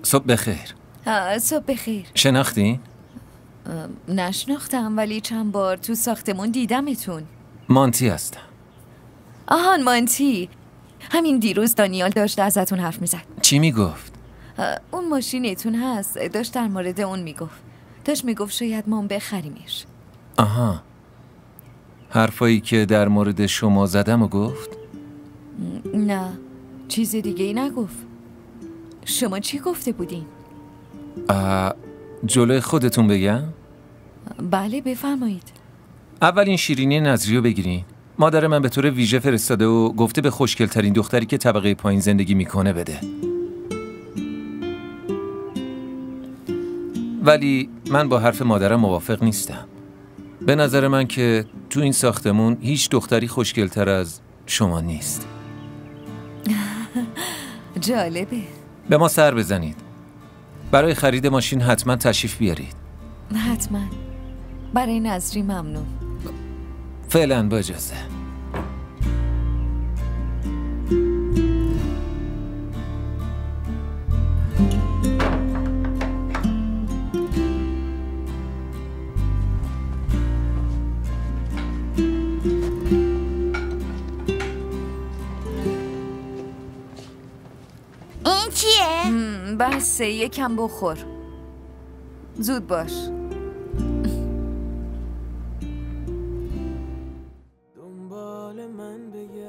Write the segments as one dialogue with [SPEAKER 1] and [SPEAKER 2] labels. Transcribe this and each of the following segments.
[SPEAKER 1] صبح بخیر.
[SPEAKER 2] صبح بخیر.
[SPEAKER 1] شناختین؟
[SPEAKER 2] نشناختم ولی چند بار تو ساختمون دیدمتون.
[SPEAKER 1] مانتی هستم.
[SPEAKER 2] آهان مانتی. همین دیروز دانیال داشت ازتون حرف میزد.
[SPEAKER 1] چی میگفت؟
[SPEAKER 2] اون ماشینتون هست، داشت در مورد اون میگفت. داشت میگفت شاید ما بخریمش.
[SPEAKER 1] آها، حرفایی که در مورد شما زدم و گفت؟
[SPEAKER 2] نه، چیز دیگه ای نگفت. شما چی گفته بودین؟
[SPEAKER 1] جلوی خودتون بگم؟
[SPEAKER 2] بله بفرمایید.
[SPEAKER 1] اول این شیرینی نظری رو بگیرین. مادر من به طور ویژه فرستاده و گفته به خوشگل‌ترین دختری که طبقه پایین زندگی میکنه بده. ولی من با حرف مادرم موافق نیستم. به نظر من که تو این ساختمون هیچ دختری خوشگل‌تر از شما نیست.
[SPEAKER 2] جالبه.
[SPEAKER 1] به ما سر بزنید. برای خرید ماشین حتما تشریف بیارید.
[SPEAKER 2] حتما. برای نظری ممنون.
[SPEAKER 1] فعلا با اجازه.
[SPEAKER 3] این چیه؟
[SPEAKER 2] بس یکم بخور. زود باش.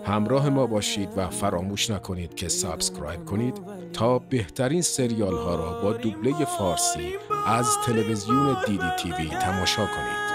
[SPEAKER 4] همراه ما باشید و فراموش نکنید که سابسکرایب کنید تا بهترین سریال ها را با دوبله فارسی از تلویزیون دیدی تیوی تماشا کنید.